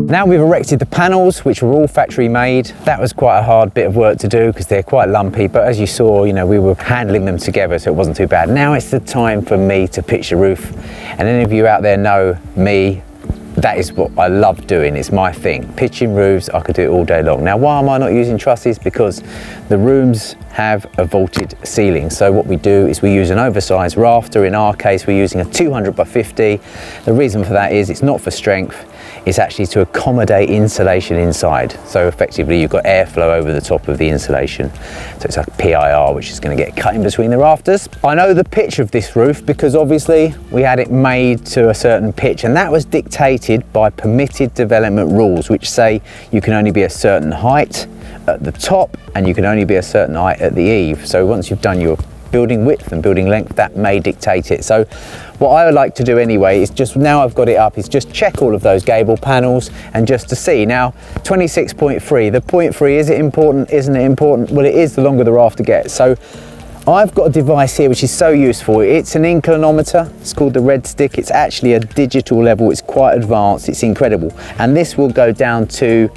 Now we've erected the panels, which were all factory made. That was quite a hard bit of work to do because they're quite lumpy, but as you saw, you know, we were handling them together, so it wasn't too bad. Now it's the time for me to pitch the roof. And any of you out there know me, that is what I love doing. It's my thing. Pitching roofs, I could do it all day long. Now, why am I not using trusses? Because the rooms have a vaulted ceiling. So what we do is we use an oversized rafter. In our case, we're using a 200 by 50. The reason for that is it's not for strength. It's actually to accommodate insulation inside. So effectively you've got airflow over the top of the insulation. So it's like PIR, which is going to get cut in between the rafters. I know the pitch of this roof because obviously we had it made to a certain pitch, and that was dictated by permitted development rules, which say you can only be a certain height at the top and you can only be a certain height at the eave. So once you've done your building width and building length, that may dictate it. So what I would like to do anyway is just, now I've got it up, is just check all of those gable panels and just to see. Now 26.3, the 0.3, is it important, isn't it important? Well, it is the longer the rafter gets. So I've got a device here which is so useful. It's an inclinometer, it's called the Red Stick. It's actually a digital level, it's quite advanced, it's incredible. And this will go down to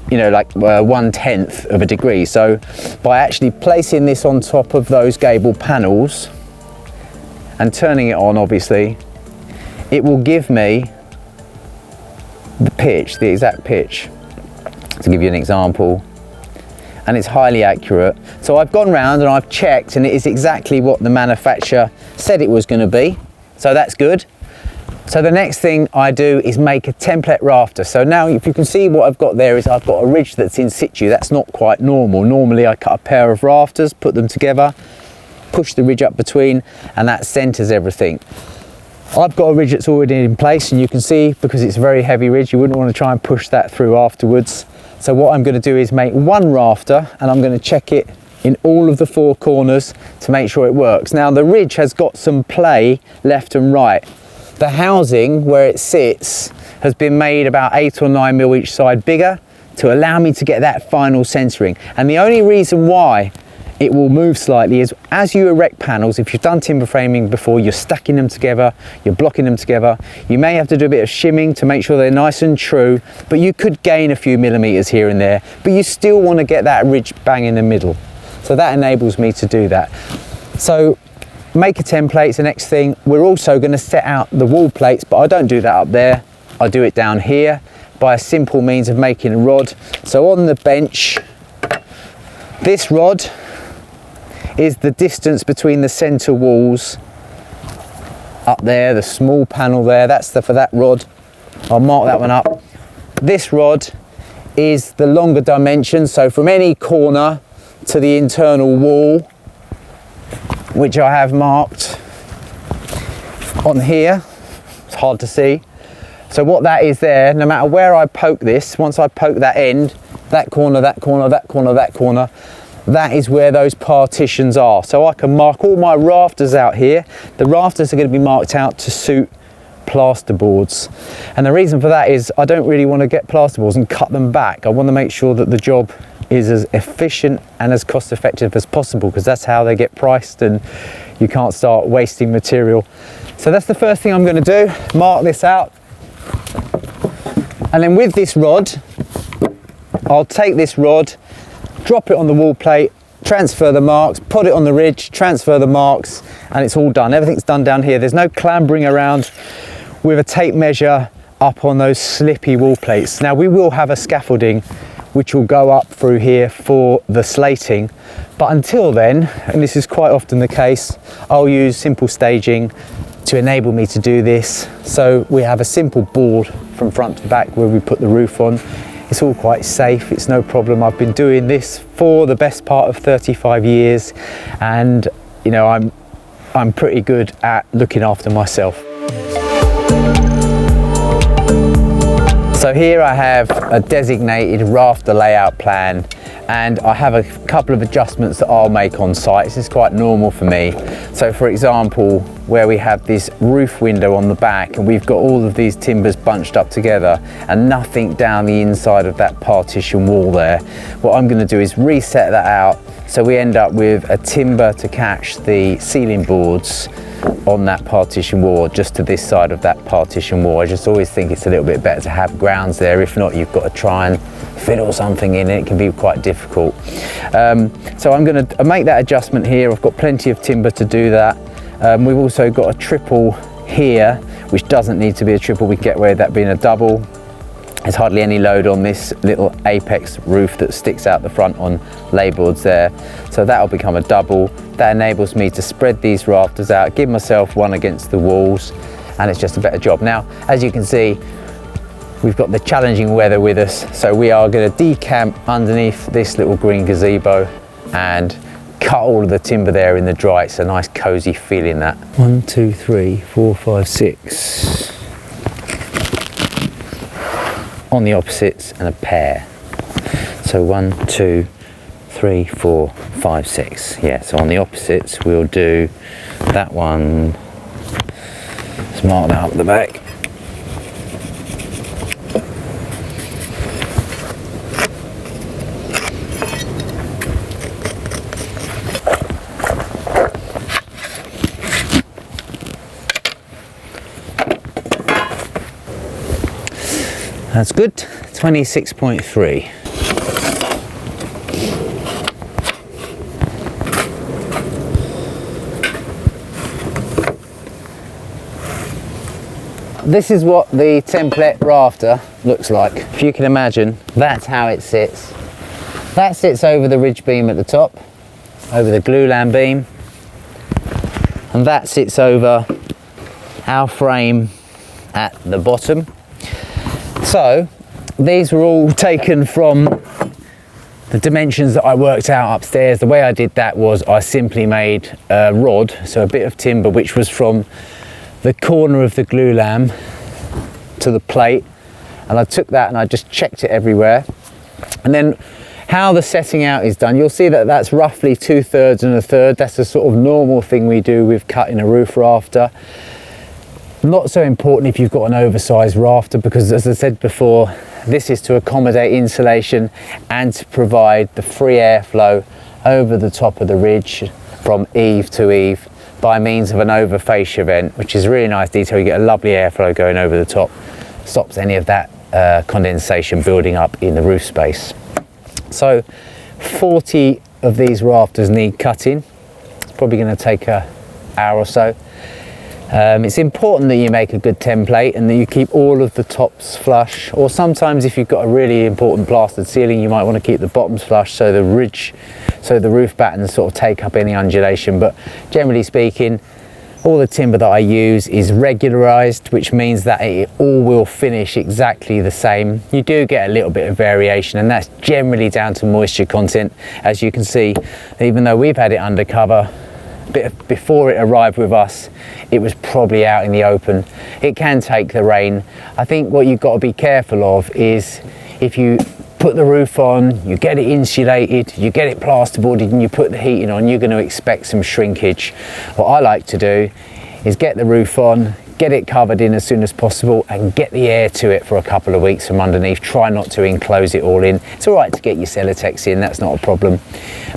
like 1/10 of a degree. So by actually placing this on top of those gable panels and turning it on, obviously, it will give me the pitch, the exact pitch. To give you an example, and it's highly accurate. So I've gone round and I've checked, and it is exactly what the manufacturer said it was going to be. So that's good. So the next thing I do is make a template rafter. So now if you can see what I've got there is I've got a ridge that's in situ. That's not quite normal. Normally I cut a pair of rafters, put them together, push the ridge up between, and that centers everything. I've got a ridge that's already in place, and you can see because it's a very heavy ridge, you wouldn't want to try and push that through afterwards. So what I'm going to do is make one rafter, and I'm going to check it in all of the four corners to make sure it works. Now the ridge has got some play left and right. The housing where it sits has been made about 8 or 9 mil each side bigger to allow me to get that final centering. And the only reason why it will move slightly is as you erect panels, if you've done timber framing before, you're stacking them together, you're blocking them together. You may have to do a bit of shimming to make sure they're nice and true, but you could gain a few millimeters here and there, but you still want to get that ridge bang in the middle. So that enables me to do that. So make a template is the next thing. We're also going to set out the wall plates, but I don't do that up there. I do it down here by a simple means of making a rod. So on the bench, this rod is the distance between the center walls up there, the small panel there, that's for that rod. I'll mark that one up. This rod is the longer dimension, so from any corner to the internal wall, which I have marked on here. It's hard to see. So what that is there, no matter where I poke this, once I poke that end, that corner, that corner, that corner, that corner, that is where those partitions are. So I can mark all my rafters out here. The rafters are going to be marked out to suit plasterboards. And the reason for that is I don't really want to get plasterboards and cut them back. I want to make sure that the job is as efficient and as cost effective as possible, because that's how they get priced and you can't start wasting material. So that's the first thing I'm going to do, mark this out. And then with this rod, I'll take this rod, drop it on the wall plate, transfer the marks, put it on the ridge, transfer the marks, and it's all done. Everything's done down here. There's no clambering around with a tape measure up on those slippy wall plates. Now we will have a scaffolding which will go up through here for the slating, but until then, and this is quite often the case, I'll use simple staging to enable me to do this. So we have a simple board from front to back where we put the roof on. It's all quite safe, it's no problem. I've been doing this for the best part of 35 years, and you know, I'm pretty good at looking after myself. So here I have a designated rafter layout plan, and I have a couple of adjustments that I'll make on site. This is quite normal for me. So for example, where we have this roof window on the back, and we've got all of these timbers bunched up together and nothing down the inside of that partition wall there. What I'm going to do is reset that out so we end up with a timber to catch the ceiling boards on that partition wall, just to this side of that partition wall. I just always think it's a little bit better to have grounds there. If not, you've got to try and fiddle something in it. It can be quite difficult. So I'm going to make that adjustment here. I've got plenty of timber to do that. We've also got a triple here, which doesn't need to be a triple. We can get away with that being a double. There's hardly any load on this little apex roof that sticks out the front on lay boards there. So that'll become a double. That enables me to spread these rafters out, give myself one against the walls, and it's just a better job. Now, as you can see, we've got the challenging weather with us. So we are going to decamp underneath this little green gazebo and cut all of the timber there in the dry. It's a nice cozy feeling, that. 1, 2, 3, 4, 5, 6. On the opposites and a pair. So 1, 2, 3, 4, 5, 6. Yeah, so on the opposites we'll do that one. Let's mark that up the back. That's good. 26.3. This is what the template rafter looks like. If you can imagine, that's how it sits. That sits over the ridge beam at the top, over the glulam beam, and that sits over our frame at the bottom. So these were all taken from the dimensions that I worked out upstairs. The way I did that was I simply made a rod, so a bit of timber, which was from the corner of the glulam to the plate, and I took that and I just checked it everywhere. And then how the setting out is done, you'll see that that's roughly 2/3 and 1/3. That's a sort of normal thing we do with cutting a roof rafter. Not so important if you've got an oversized rafter, because as I said before, this is to accommodate insulation and to provide the free airflow over the top of the ridge from eave to eave by means of an overfascia vent, which is a really nice detail. You get a lovely airflow going over the top, stops any of that condensation building up in the roof space. So 40 of these rafters need cutting. It's probably going to take an hour or so. It's important that you make a good template and that you keep all of the tops flush, or sometimes if you've got a really important plastered ceiling, you might want to keep the bottoms flush so the roof battens sort of take up any undulation. But generally speaking, all the timber that I use is regularized, which means that it all will finish exactly the same. You do get a little bit of variation, and that's generally down to moisture content. As you can see, even though we've had it undercover, before it arrived with us, it was probably out in the open. It can take the rain. I think what you've got to be careful of is if you put the roof on, you get it insulated, you get it plasterboarded, and you put the heating on, you're going to expect some shrinkage. What I like to do is get the roof on, get it covered in as soon as possible, and get the air to it for a couple of weeks from underneath. Try not to enclose it all in. It's all right to get your Celotex in, that's not a problem,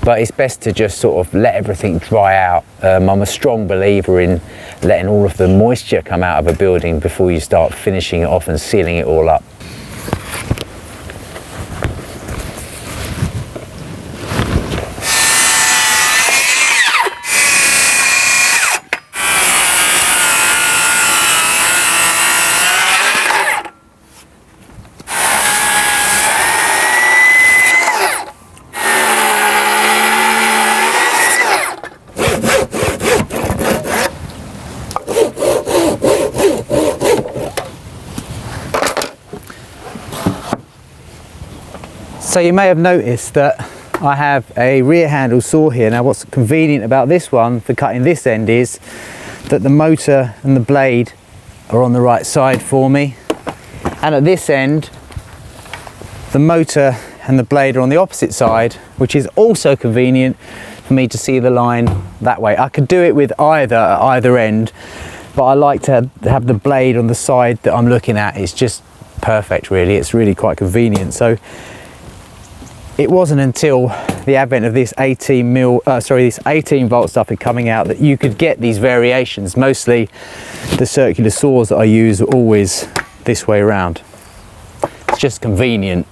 but it's best to just sort of let everything dry out. I'm a strong believer in letting all of the moisture come out of a building before you start finishing it off and sealing it all up. So you may have noticed that I have a rear handle saw here. Now what's convenient about this one for cutting this end is that the motor and the blade are on the right side for me, and at this end the motor and the blade are on the opposite side, which is also convenient for me to see the line that way. I could do it with either end, but I like to have the blade on the side that I'm looking at. It's just perfect, really. It's really quite convenient. So it wasn't until the advent of this 18 volt stuff coming out that you could get these variations. Mostly the circular saws that I use are always this way around. It's just convenient.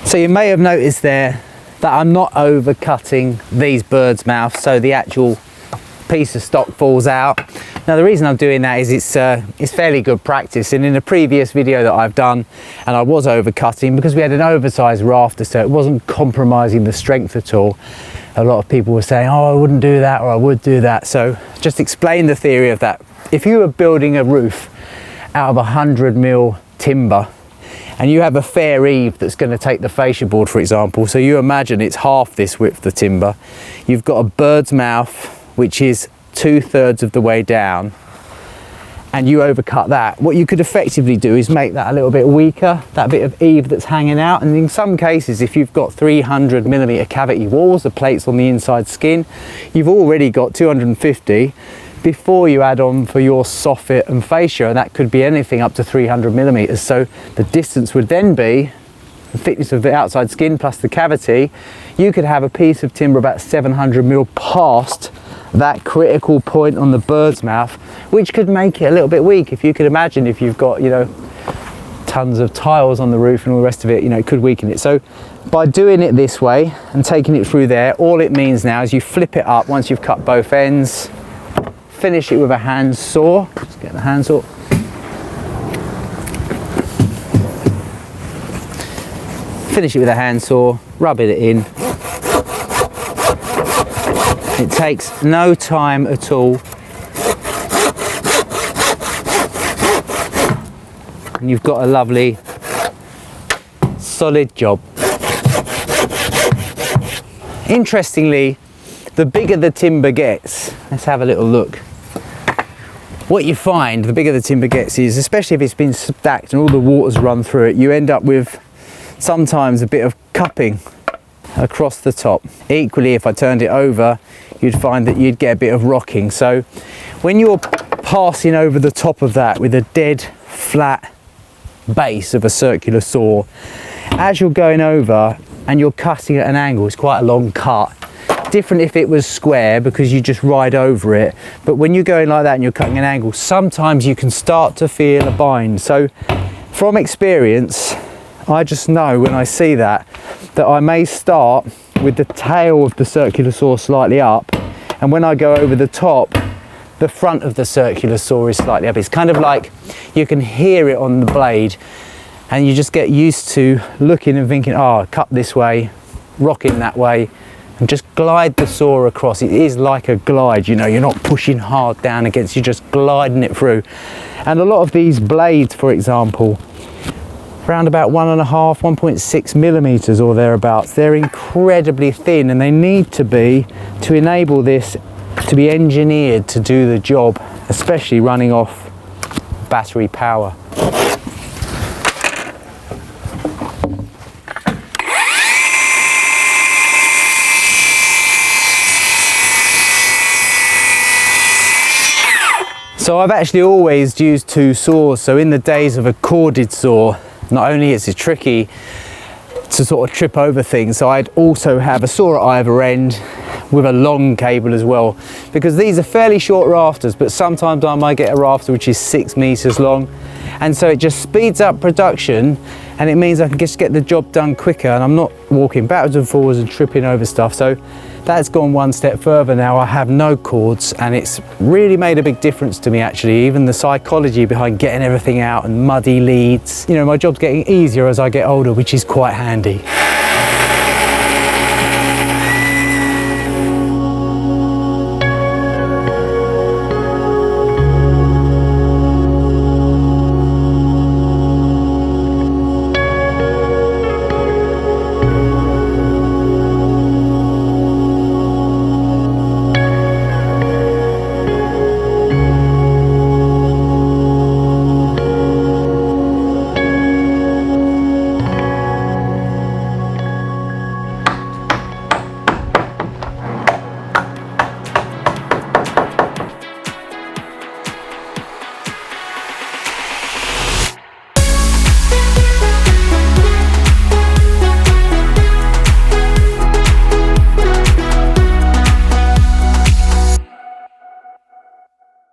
So you may have noticed there that I'm not overcutting these birds' mouths, so the actual piece of stock falls out. Now the reason I'm doing that is it's fairly good practice, and in a previous video that I've done, and I was overcutting because we had an oversized rafter, so it wasn't compromising the strength at all. A lot of people were saying, oh, I wouldn't do that, or I would do that. So just explain the theory of that. If you were building a roof out of 100mm timber, and you have a fair eave that's going to take the fascia board, for example, so you imagine it's half this width of timber, you've got a bird's mouth which is 2/3 of the way down, and you overcut that. What you could effectively do is make that a little bit weaker, that bit of eave that's hanging out. And in some cases, if you've got 300mm cavity walls, the plates on the inside skin, you've already got 250 before you add on for your soffit and fascia, and that could be anything up to 300mm. So the distance would then be the thickness of the outside skin plus the cavity. You could have a piece of timber about 700mm past that critical point on the bird's mouth, which could make it a little bit weak. If you could imagine, if you've got, you know, tons of tiles on the roof and all the rest of it, you know, it could weaken it. So by doing it this way and taking it through there, all it means now is you flip it up once you've cut both ends, finish it with a hand saw. Let's get the hand saw. Finish it with a hand saw, rub it in. It takes no time at all. And you've got a lovely, solid job. Interestingly, the bigger the timber gets, let's have a little look. What you find, the bigger the timber gets is, especially if it's been stacked and all the water's run through it, you end up with sometimes a bit of cupping across the top. Equally, if I turned it over, you'd find that you'd get a bit of rocking. So when you're passing over the top of that with a dead flat base of a circular saw, as you're going over and you're cutting at an angle, it's quite a long cut. Different if it was square because you just ride over it, but when you're going like that and you're cutting an angle, sometimes you can start to feel a bind. So from experience, I just know when I see that I may start with the tail of the circular saw slightly up, and when I go over the top, the front of the circular saw is slightly up. It's kind of like you can hear it on the blade, and you just get used to looking and thinking, oh, cut this way, rocking that way, and just glide the saw across. It is like a glide, you know, you're not pushing hard down against, you're just gliding it through. And a lot of these blades, for example, around about 1.6mm or thereabouts, they're incredibly thin, and they need to be to enable this to be engineered to do the job, especially running off battery power. So I've actually always used two saws. So in the days of a corded saw, not only is it tricky to sort of trip over things, so I'd also have a saw at either end with a long cable as well, because these are fairly short rafters, but sometimes I might get a rafter which is 6 meters long, and so it just speeds up production, and it means I can just get the job done quicker, and I'm not walking backwards and forwards and tripping over stuff. So that's gone one step further now. I have no cords, and it's really made a big difference to me, actually. Even the psychology behind getting everything out and muddy leads. You know, my job's getting easier as I get older, which is quite handy.